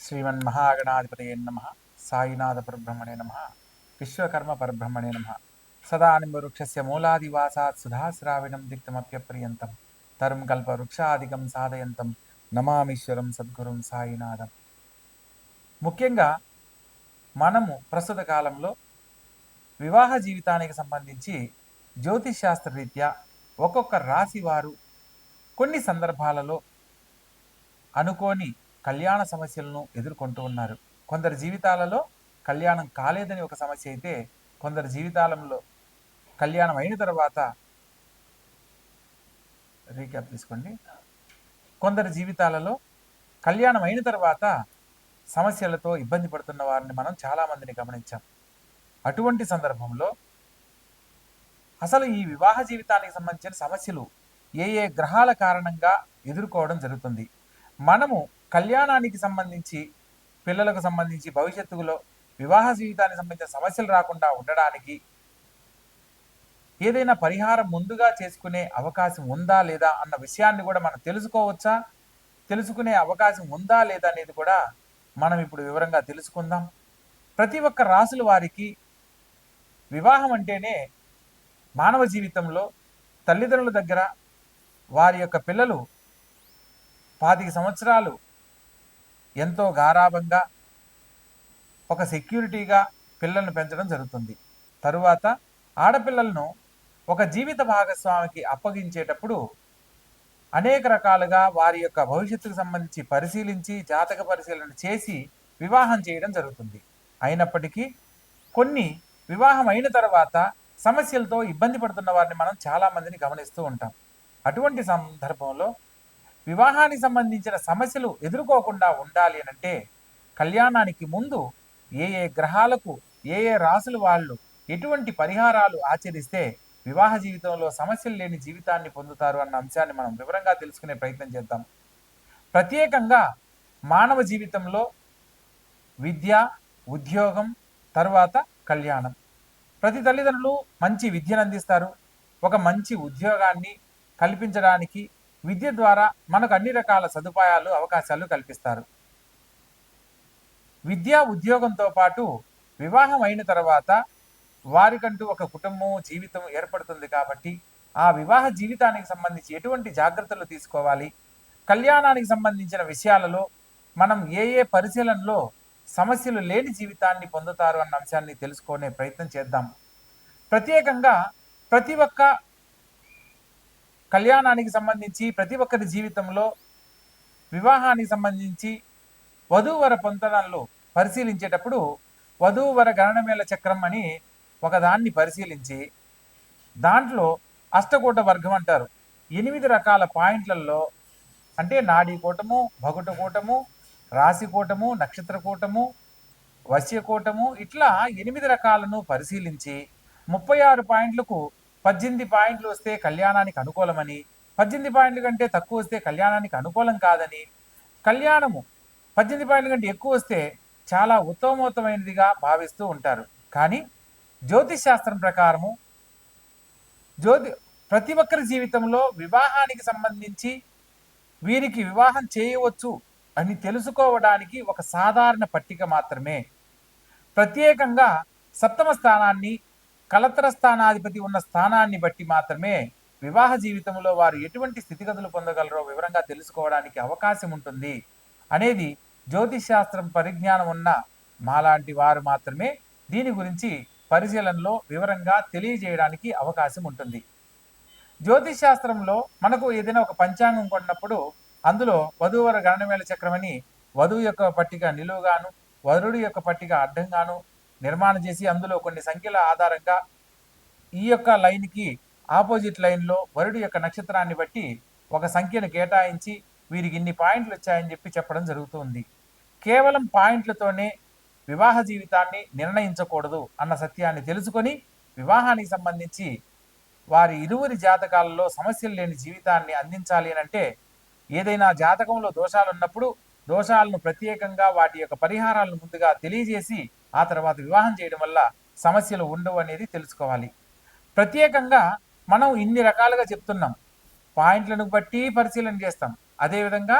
శ్రీమన్మహాగణాధిపతయే నమ. సాయినాథ పరబ్రహ్మణే నమ. విశ్వకర్మ పరబ్రహ్మణే నమ. సదానింబవృక్షస్య మూలాదివాసాత్ సుధాశ్రావిణం దిక్తమప్యప్రియంతం తరుం కల్పవృక్షాదికం సాధయంతం నమామీశ్వరం సద్గురుం సాయినాథం. ముఖ్యంగా మనము ప్రస్తుత కాలంలో వివాహ జీవితానికి సంబంధించి జ్యోతిష్ శాస్త్ర రీత్యా ఒక్కొక్క రాశి వారు కొన్ని సందర్భాలలో అనుకోని కళ్యాణ సమస్యలను ఎదుర్కొంటూ ఉన్నారు. కొందరి జీవితాలలో కళ్యాణం కాలేదని ఒక సమస్య అయితే, కొందరి జీవితాలలో కళ్యాణం అయిన తర్వాత రీక్యాప్ తీసుకోండి. కొందరి జీవితాలలో కళ్యాణం అయిన తర్వాత సమస్యలతో ఇబ్బంది పడుతున్న వారిని మనం చాలామందిని గమనించాం. అటువంటి సందర్భంలో అసలు ఈ వివాహ జీవితానికి సంబంధించిన సమస్యలు ఏ ఏ గ్రహాల కారణంగా ఎదుర్కోవడం జరుగుతుంది, మనము కళ్యాణానికి సంబంధించి పిల్లలకు సంబంధించి భవిష్యత్తులో వివాహ జీవితానికి సంబంధించిన సమస్యలు రాకుండా ఉండడానికి ఏదైనా పరిహారం ముందుగా చేసుకునే అవకాశం ఉందా లేదా అన్న విషయాన్ని కూడా మనం తెలుసుకోవచ్చా, తెలుసుకునే అవకాశం ఉందా లేదా అనేది కూడా మనం ఇప్పుడు వివరంగా తెలుసుకుందాం. ప్రతి ఒక్క రాసుల వారికి వివాహం అంటేనే మానవ జీవితంలో తల్లిదండ్రుల దగ్గర వారి యొక్క పిల్లలు 25 సంవత్సరాలు ఎంతో గారాబంగా ఒక సెక్యూరిటీగా పిల్లలను పెంచడం జరుగుతుంది. తరువాత ఆడపిల్లలను ఒక జీవిత భాగస్వామికి అప్పగించేటప్పుడు అనేక రకాలుగా వారి యొక్క భవిష్యత్తుకు సంబంధించి పరిశీలించి జాతక పరిశీలన చేసి వివాహం చేయడం జరుగుతుంది. అయినప్పటికీ కొన్ని వివాహం అయిన తర్వాత సమస్యలతో ఇబ్బంది పడుతున్న వారిని మనం చాలామందిని గమనిస్తూ ఉంటాం. అటువంటి సందర్భంలో వివాహానికి సంబంధించిన సమస్యలు ఎదుర్కోకుండా ఉండాలి అంటే కళ్యాణానికి ముందు ఏ ఏ గ్రహాలకు ఏ ఏ రాసుల వాళ్ళు ఎటువంటి పరిహారాలు ఆచరిస్తే వివాహ జీవితంలో సమస్యలు లేని జీవితాన్ని పొందుతారు అన్న అంశాన్ని మనం వివరంగా తెలుసుకునే ప్రయత్నం చేద్దాం. ప్రత్యేకంగా మానవ జీవితంలో విద్య, ఉద్యోగం, తర్వాత కళ్యాణం. ప్రతి తల్లిదండ్రులు మంచి విద్యను అందిస్తారు. ఒక మంచి ఉద్యోగాన్ని కల్పించడానికి విద్య ద్వారా మనకు అన్ని రకాల సదుపాయాలు, అవకాశాలు కల్పిస్తారు. విద్యా ఉద్యోగంతో పాటు వివాహం అయిన తర్వాత వారికంటూ ఒక కుటుంబం, జీవితం ఏర్పడుతుంది. కాబట్టి ఆ వివాహ జీవితానికి సంబంధించి ఎటువంటి జాగ్రత్తలు తీసుకోవాలి, కళ్యాణానికి సంబంధించిన విషయాలలో మనం ఏ ఏ పరిశీలనలో సమస్యలు లేని జీవితాన్ని పొందుతారు అన్న అంశాన్ని తెలుసుకునే ప్రయత్నం చేద్దాం. ప్రత్యేకంగా ప్రతి ఒక్క కళ్యాణానికి సంబంధించి ప్రతి ఒక్కరి జీవితంలో వివాహానికి సంబంధించి వధూవర పొందడంలో పరిశీలించేటప్పుడు వధూవర గణనమేళ చక్రం అని ఒకదాన్ని పరిశీలించి దాంట్లో అష్టకూట వర్గం అంటారు. 8 రకాల పాయింట్లలో అంటే నాడీ కూటము, భగుట కూటము, రాశి కూటము, నక్షత్ర కూటము, వశ్య కూటము, ఇట్లా 8 రకాలను పరిశీలించి 36 పాయింట్లకు 18 పాయింట్లు వస్తే కళ్యాణానికి అనుకూలమని, 18 పాయింట్ల కంటే తక్కువ వస్తే కళ్యాణానికి అనుకూలం కాదని, కళ్యాణము 18 పాయింట్ల కంటే ఎక్కువ వస్తే చాలా ఉత్తమోత్తమైనదిగా భావిస్తూ ఉంటారు. కానీ జ్యోతిష్ శాస్త్రం ప్రకారము ప్రతి ఒక్కరి జీవితంలో వివాహానికి సంబంధించి వీరికి వివాహం చేయవచ్చు అని తెలుసుకోవడానికి ఒక సాధారణ పట్టిక మాత్రమే. ప్రత్యేకంగా సప్తమ స్థానాన్ని, కలత్ర స్థానాధిపతి ఉన్న స్థానాన్ని బట్టి మాత్రమే వివాహ జీవితంలో వారు ఎటువంటి స్థితిగతులు పొందగలరో వివరంగా తెలుసుకోవడానికి అవకాశం ఉంటుంది అనేది జ్యోతిష్ శాస్త్రం పరిజ్ఞానం ఉన్న మాలాంటి వారు మాత్రమే దీని గురించి పరిశీలనలో వివరంగా తెలియజేయడానికి అవకాశం ఉంటుంది. జ్యోతిష్ శాస్త్రంలో మనకు ఏదైనా ఒక పంచాంగం కొన్నప్పుడు అందులో వధూవర గణనమేళ చక్రం అని వధువు యొక్క పట్టిక నిలువుగాను, వరుడి యొక్క పట్టిక అడ్డంగాను నిర్మాణం చేసి అందులో కొన్ని సంఖ్యల ఆధారంగా ఈ యొక్క లైన్కి ఆపోజిట్ లైన్లో వరుడి యొక్క నక్షత్రాన్ని బట్టి ఒక సంఖ్యను కేటాయించి వీరికి ఇన్ని పాయింట్లు వచ్చాయని చెప్పడం జరుగుతుంది. కేవలం పాయింట్లతోనే వివాహ జీవితాన్ని నిర్ణయించకూడదు అన్న సత్యాన్ని తెలుసుకొని వివాహానికి సంబంధించి వారి ఇరువురి జాతకాలలో సమస్యలు లేని జీవితాన్ని అందించాలి అంటే ఏదైనా జాతకంలో దోషాలు ఉన్నప్పుడు దోషాలను ప్రత్యేకంగా వాటి యొక్క పరిహారాలను ముందుగా తెలియజేసి ఆ తర్వాత వివాహం చేయడం వల్ల సమస్యలు ఉండవు అనేది తెలుసుకోవాలి. ప్రత్యేకంగా మనం ఇన్ని రకాలుగా చెప్తున్నాం, పాయింట్లను బట్టి పరిశీలన చేస్తాం. అదేవిధంగా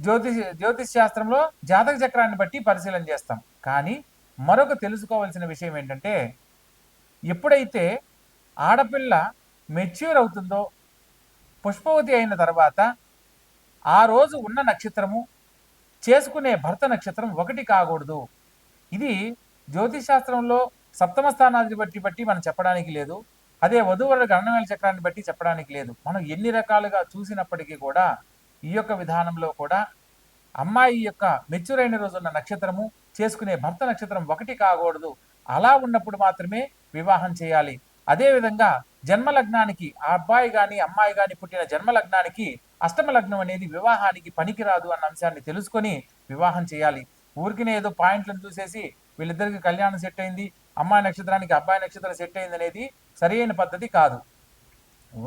జ్యోతిష్ శాస్త్రంలో జాతక చక్రాన్ని బట్టి పరిశీలన చేస్తాం. కానీ మరొక తెలుసుకోవాల్సిన విషయం ఏంటంటే, ఎప్పుడైతే ఆడపిల్ల మెచ్యూర్ అవుతుందో, పుష్పవతి అయిన తర్వాత ఆ రోజు ఉన్న నక్షత్రము చేసుకునే భర్త నక్షత్రం ఒకటి కాకూడదు. ఇది జ్యోతిష్ శాస్త్రంలో సప్తమ స్థానాన్ని బట్టి మనం చెప్పడానికి లేదు. అదే వధూవరుల గణనవేల చక్రాన్ని బట్టి చెప్పడానికి లేదు. మనం ఎన్ని రకాలుగా చూసినప్పటికీ కూడా ఈ యొక్క విధానంలో కూడా అమ్మాయి యొక్క మెచ్యూర్ అయిన రోజున్న నక్షత్రము చేసుకునే భర్త నక్షత్రం ఒకటి కాకూడదు. అలా ఉన్నప్పుడు మాత్రమే వివాహం చేయాలి. అదేవిధంగా జన్మలగ్నానికి ఆ అబ్బాయి కానీ అమ్మాయి కానీ పుట్టిన జన్మలగ్నానికి అష్టమ లగ్నం అనేది వివాహానికి పనికిరాదు అన్న అంశాన్ని తెలుసుకొని వివాహం చేయాలి. ఊరికినే ఏదో పాయింట్లను చూసేసి వీళ్ళిద్దరికి కళ్యాణం సెట్ అయింది, అమ్మాయి నక్షత్రానికి అబ్బాయి నక్షత్రం సెట్ అయింది అనేది సరైన పద్ధతి కాదు.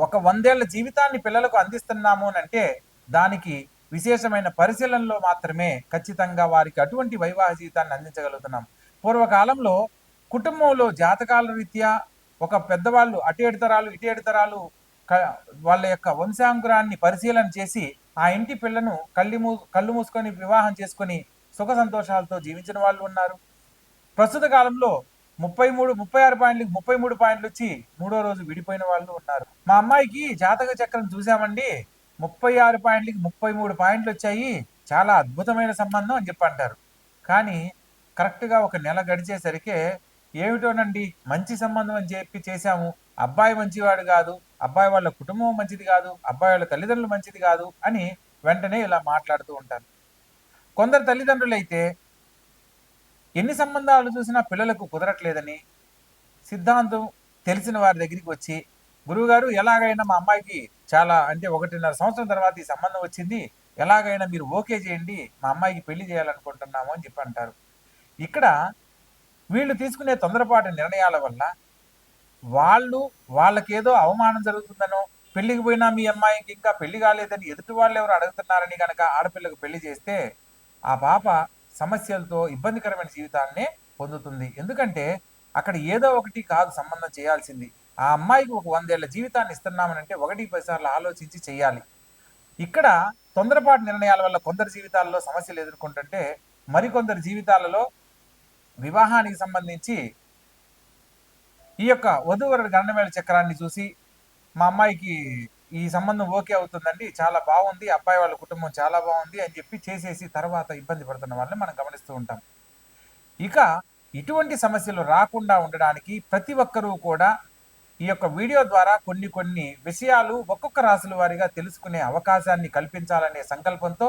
ఒక 100 ఏళ్ల జీవితాన్ని పిల్లలకు అందిస్తున్నాము అని అంటే దానికి విశేషమైన పరిశీలనలో మాత్రమే ఖచ్చితంగా వారికి అటువంటి వైవాహిక జీవితాన్ని అందించగలుగుతున్నాం. పూర్వకాలంలో కుటుంబంలో జాతకాల రీత్యా ఒక పెద్దవాళ్ళు అటు ఏడు తరాలు ఇటు ఏడు తరాలు వాళ్ళ యొక్క వంశాంకురాన్ని పరిశీలన చేసి ఆ ఇంటి పిల్లను కళ్ళు మూసుకొని వివాహం చేసుకొని సుఖ సంతోషాలతో జీవించిన వాళ్ళు ఉన్నారు. ప్రస్తుత కాలంలో 36 పాయింట్లకి 33 పాయింట్లు వచ్చి 3వ రోజు విడిపోయిన వాళ్ళు ఉన్నారు. మా అమ్మాయికి జాతక చక్రం చూసామండి, 36 పాయింట్లకి 33 పాయింట్లు వచ్చాయి, చాలా అద్భుతమైన సంబంధం అని చెప్పి అంటారు. కానీ కరెక్ట్గా ఒక నెల గడిచేసరికి ఏమిటోనండి మంచి సంబంధం అని చెప్పి చేశాము, అబ్బాయి మంచివాడు కాదు, అబ్బాయి వాళ్ళ కుటుంబం మంచిది కాదు, అబ్బాయి వాళ్ళ తల్లిదండ్రులు మంచిది కాదు అని వెంటనే ఇలా మాట్లాడుతూ ఉంటారు. కొందరు తల్లిదండ్రులు అయితే ఎన్ని సంబంధాలు చూసినా పిల్లలకు కుదరట్లేదని సిద్ధాంతం తెలిసిన వారి దగ్గరికి వచ్చి, గురువుగారు ఎలాగైనా మా అమ్మాయికి చాలా అంటే 1.5 సంవత్సరం తర్వాత ఈ సంబంధం వచ్చింది, ఎలాగైనా మీరు ఓకే చేయండి, మా అమ్మాయికి పెళ్లి చేయాలనుకుంటున్నాము అని చెప్పి అంటారు. ఇక్కడ వీళ్ళు తీసుకునే తొందరపాటు నిర్ణయాల వల్ల వాళ్ళకేదో అవమానం జరుగుతుందనో, పెళ్లికి పోయినా మీ అమ్మాయికి ఇంకా పెళ్లి కాలేదని ఎదుటి వాళ్ళు ఎవరు అడుగుతున్నారని కనుక ఆడపిల్లకు పెళ్లి చేస్తే ఆ పాప సమస్యలతో ఇబ్బందికరమైన జీవితాన్నే పొందుతుంది. ఎందుకంటే అక్కడ ఏదో ఒకటి కాదు సంబంధం చేయాల్సింది. ఆ అమ్మాయికి ఒక 100 ఏళ్ల జీవితాన్ని ఇస్తున్నామనంటే 1-10 సార్లు ఆలోచించి చేయాలి. ఇక్కడ తొందరపాటు నిర్ణయాల వల్ల కొందరి జీవితాల్లో సమస్యలు ఎదుర్కొంటుంటే మరికొందరి జీవితాలలో వివాహానికి సంబంధించి ఈ యొక్క వధూవరుల గణనవేల చక్రాన్ని చూసి మా అమ్మాయికి ఈ సంబంధం ఓకే అవుతుందండి, చాలా బాగుంది, అబ్బాయి వాళ్ళ కుటుంబం చాలా బాగుంది అని చెప్పి చేసేసి తర్వాత ఇబ్బంది పడుతున్న వాళ్ళని మనం గమనిస్తూ ఉంటాం. ఇక ఇటువంటి సమస్యలు రాకుండా ఉండడానికి ప్రతి ఒక్కరూ కూడా ఈ యొక్క వీడియో ద్వారా కొన్ని విషయాలు ఒక్కొక్క రాశుల వారిగా తెలుసుకునే అవకాశాన్ని కల్పించాలనే సంకల్పంతో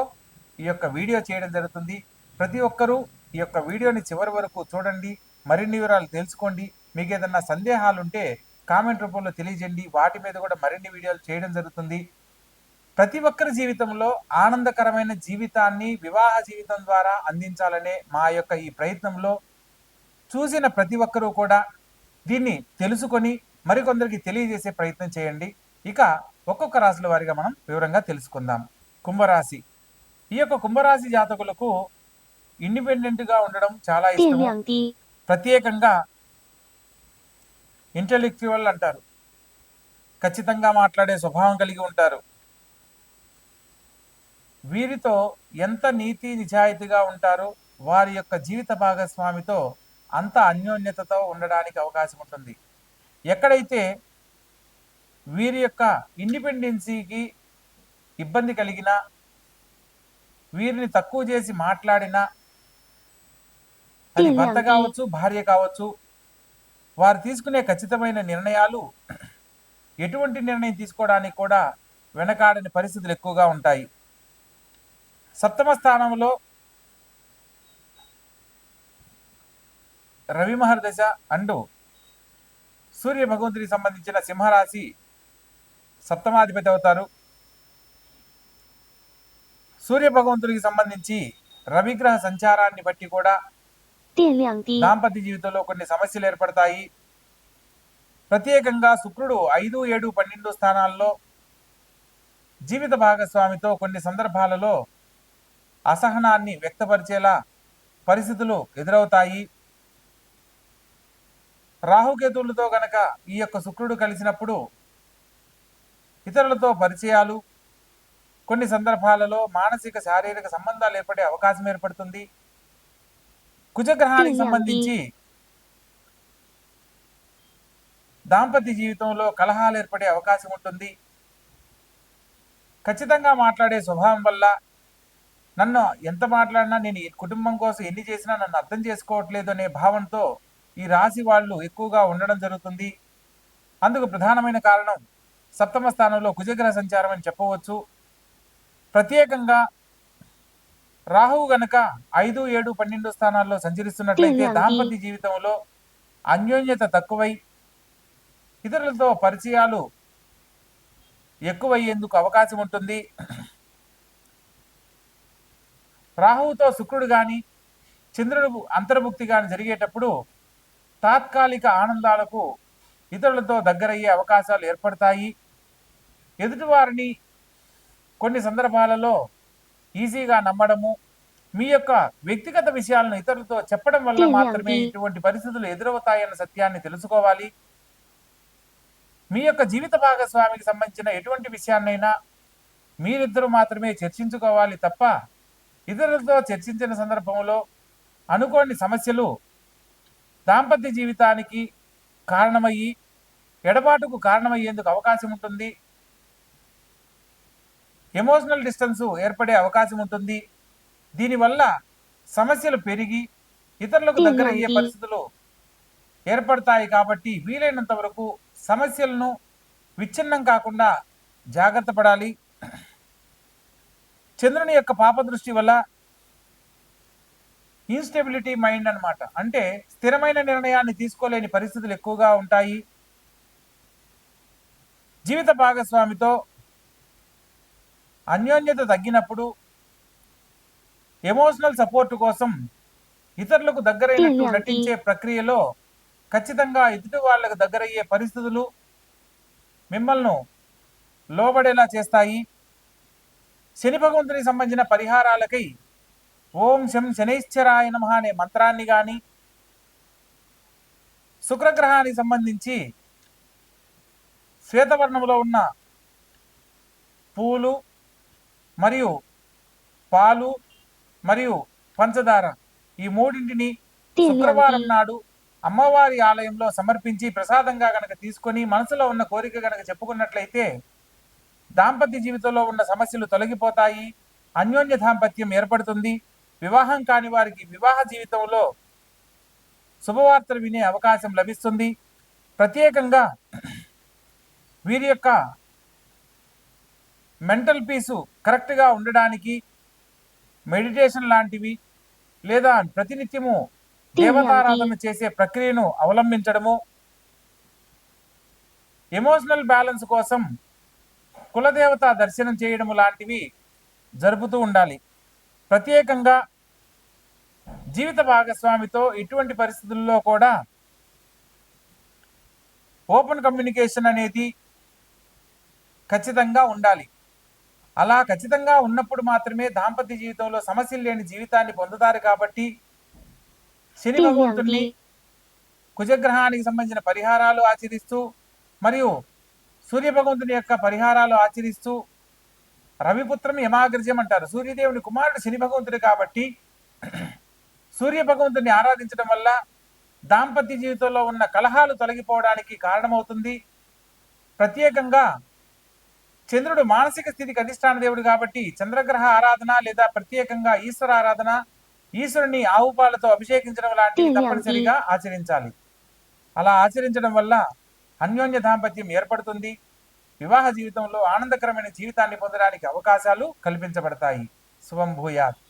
ఈ యొక్క వీడియో చేయడం జరుగుతుంది. ప్రతి ఒక్కరూ ఈ యొక్క వీడియోని చివరి వరకు చూడండి, మరిన్ని వివరాలు తెలుసుకోండి. మీకు ఏదన్నా సందేహాలు ఉంటే కామెంట్ రూపంలో తెలియజేయండి, వాటి మీద కూడా మరిన్ని వీడియోలు చేయడం జరుగుతుంది. ప్రతి ఒక్కరి జీవితంలో ఆనందకరమైన జీవితాన్ని వివాహ జీవితం ద్వారా అందించాలనే మా యొక్క ఈ ప్రయత్నంలో చూసిన ప్రతి ఒక్కరూ కూడా దీన్ని తెలుసుకొని మరికొందరికి తెలియజేసే ప్రయత్నం చేయండి. ఇక ఒక్కొక్క రాశుల వారిగా మనం వివరంగా తెలుసుకుందాం. కుంభరాశి. ఈ యొక్క కుంభరాశి జాతకులకు ఇండిపెండెంట్గా ఉండడం చాలా ఇష్టం. ప్రత్యేకంగా ఇంటెలెక్చువల్ అంటారు, ఖచ్చితంగా మాట్లాడే స్వభావం కలిగి ఉంటారు. వీరితో ఎంత నీతి నిజాయితీగా ఉంటారో వారి యొక్క జీవిత భాగస్వామితో అంత అన్యోన్యతతో ఉండడానికి అవకాశం ఉంటుంది. ఎక్కడైతే వీరి యొక్క ఇండిపెండెన్సీకి ఇబ్బంది కలిగినా, వీరిని తక్కువ చేసి మాట్లాడినా, అది భర్త కావచ్చు భార్య కావచ్చు, వారు తీసుకునే ఖచ్చితమైన నిర్ణయాలు ఎటువంటి నిర్ణయం తీసుకోవడానికి కూడా వెనకాడని పరిస్థితులు ఎక్కువగా ఉంటాయి. సప్తమ స్థానంలో రవి మహర్దశ అండ్ సూర్య భగవంతుడికి సంబంధించిన సింహరాశి సప్తమాధిపతి అవుతారు. సూర్య భగవంతుడికి సంబంధించి రవిగ్రహ సంచారాన్ని బట్టి కూడా దాంపత్య జీవితంలో కొన్ని సమస్యలు ఏర్పడతాయి. ప్రత్యేకంగా శుక్రుడు 5, 7, 12 స్థానాల్లో జీవిత భాగస్వామితో కొన్ని సందర్భాలలో అసహనాన్ని వ్యక్తపరిచేలా పరిస్థితులు ఎదురవుతాయి. రాహుకేతువులతో గనక ఈ యొక్క శుక్రుడు కలిసినప్పుడు ఇతరులతో పరిచయాలు, కొన్ని సందర్భాలలో మానసిక శారీరక సంబంధాలు ఏర్పడే అవకాశం ఏర్పడుతుంది. కుజగ్రహానికి సంబంధించి దాంపత్య జీవితంలో కలహాలు ఏర్పడే అవకాశం ఉంటుంది. ఖచ్చితంగా మాట్లాడే స్వభావం వల్ల నన్ను ఎంత మాట్లాడినా, నేను ఈ కుటుంబం కోసం ఎన్ని చేసినా నన్ను అర్థం చేసుకోవట్లేదు అనే భావంతో ఈ రాశి వాళ్ళు ఎక్కువగా ఉండడం జరుగుతుంది. అందుకు ప్రధానమైన కారణం సప్తమ స్థానంలో కుజగ్రహ సంచారం అని చెప్పవచ్చు. ప్రత్యేకంగా రాహువు గనక 5, 7, 12 స్థానాల్లో సంచరిస్తున్నట్లయితే దాంపత్య జీవితంలో అన్యోన్యత తక్కువై ఇతరులతో పరిచయాలు ఎక్కువయ్యేందుకు అవకాశం ఉంటుంది. రాహువుతో శుక్రుడు కానీ చంద్రుడు అంతర్భుక్తి కానీ జరిగేటప్పుడు తాత్కాలిక ఆనందాలకు ఇతరులతో దగ్గరయ్యే అవకాశాలు ఏర్పడతాయి. ఎదుటివారిని కొన్ని సందర్భాలలో ఈజీగా నమ్మడము, మీ యొక్క వ్యక్తిగత విషయాలను ఇతరులతో చెప్పడం వల్ల మాత్రమే ఇటువంటి పరిస్థితులు ఎదురవుతాయన్న సత్యాన్ని తెలుసుకోవాలి. మీ యొక్క జీవిత భాగస్వామికి సంబంధించిన ఎటువంటి విషయాన్నైనా మీరిద్దరూ మాత్రమే చర్చించుకోవాలి తప్ప ఇతరులతో చర్చించిన సందర్భంలో అనుకోని సమస్యలు దాంపత్య జీవితానికి కారణమయ్యి ఎడబాటుకు కారణమయ్యేందుకు అవకాశం ఉంటుంది. ఎమోషనల్ డిస్టెన్స్ ఏర్పడే అవకాశం ఉంటుంది. దీనివల్ల సమస్యలు పెరిగి ఇతరులకు దగ్గర అయ్యే పరిస్థితులు ఏర్పడతాయి. కాబట్టి వీలైనంత వరకు సమస్యలను విచ్ఛిన్నం కాకుండా జాగ్రత్త పడాలి. చంద్రుని యొక్క పాప దృష్టి వల్ల ఇన్స్టెబిలిటీ మైండ్ అన్నమాట, అంటే స్థిరమైన నిర్ణయాన్ని తీసుకోలేని పరిస్థితులు ఎక్కువగా ఉంటాయి. జీవిత భాగస్వామితో అన్యోన్యత తగ్గినప్పుడు ఎమోషనల్ సపోర్ట్ కోసం ఇతరులకు దగ్గరైనట్టు నటించే ప్రక్రియలో ఖచ్చితంగా ఎదుటి వాళ్ళకు దగ్గరయ్యే పరిస్థితులు మిమ్మల్ని లోబడేలా చేస్తాయి. శని భగవంతునికి సంబంధించిన పరిహారాలకై ఓం శం శనైశ్చరాయ నమః అనే మంత్రాన్ని కానీ, శుక్రగ్రహానికి సంబంధించి శ్వేతవర్ణంలో ఉన్న పూలు మరియు పాలు మరియు పంచదార ఈ మూడింటిని శుక్రవారం నాడు అమ్మవారి ఆలయంలో సమర్పించి ప్రసాదంగా గనక తీసుకొని మనసులో ఉన్న కోరిక గనక చెప్పుకున్నట్లయితే దాంపత్య జీవితంలో ఉన్న సమస్యలు తొలగిపోతాయి. అన్యోన్య దాంపత్యం ఏర్పడుతుంది. వివాహం కాని వారికి వివాహ జీవితంలో శుభవార్తలు వినే అవకాశం లభిస్తుంది. ప్రత్యేకంగా వీరి యొక్క మెంటల్ పీసు కరెక్ట్గా ఉండడానికి మెడిటేషన్ లాంటివి లేదా ప్రతినిత్యము దేవతారాధన చేసే ప్రక్రియను అవలంబించడము, ఎమోషనల్ బ్యాలెన్స్ కోసం కులదేవత దర్శనం చేయడం లాంటివి జరుపుతూ ఉండాలి. ప్రత్యేకంగా జీవిత భాగస్వామితో ఇటువంటి పరిస్థితుల్లో కూడా ఓపెన్ కమ్యూనికేషన్ అనేది ఖచ్చితంగా ఉండాలి. అలా ఖచ్చితంగా ఉన్నప్పుడు మాత్రమే దాంపత్య జీవితంలో సమస్యలు లేని జీవితాన్ని పొందుతారు. కాబట్టి శని భగవంతుణ్ణి, కుజగ్రహానికి సంబంధించిన పరిహారాలు ఆచరిస్తూ మరియు సూర్య భగవంతుని యొక్క పరిహారాలు ఆచరిస్తూ, రవిపుత్రం యమాగ్రజం అంటారు, సూర్యదేవుని కుమారుడు శని భగవంతుడు కాబట్టి సూర్య భగవంతుని ఆరాధించడం వల్ల దాంపత్య జీవితంలో ఉన్న కలహాలు తొలగిపోవడానికి కారణమవుతుంది. ప్రత్యేకంగా చంద్రుడు మానసిక స్థితికి అధిష్టాన దేవుడు కాబట్టి చంద్రగ్రహ ఆరాధన లేదా ప్రత్యేకంగా ఈశ్వర ఆరాధన, ఈశ్వరుని ఆవు పాలతో అభిషేకించడం లాంటివి తప్పనిసరిగా ఆచరించాలి. అలా ఆచరించడం వల్ల అన్యోన్య దాంపత్యం ఏర్పడుతుంది. వివాహ జీవితంలో ఆనందకరమైన జీవితాన్ని పొందడానికి అవకాశాలు కల్పించబడతాయి. శుభం భూయాత్.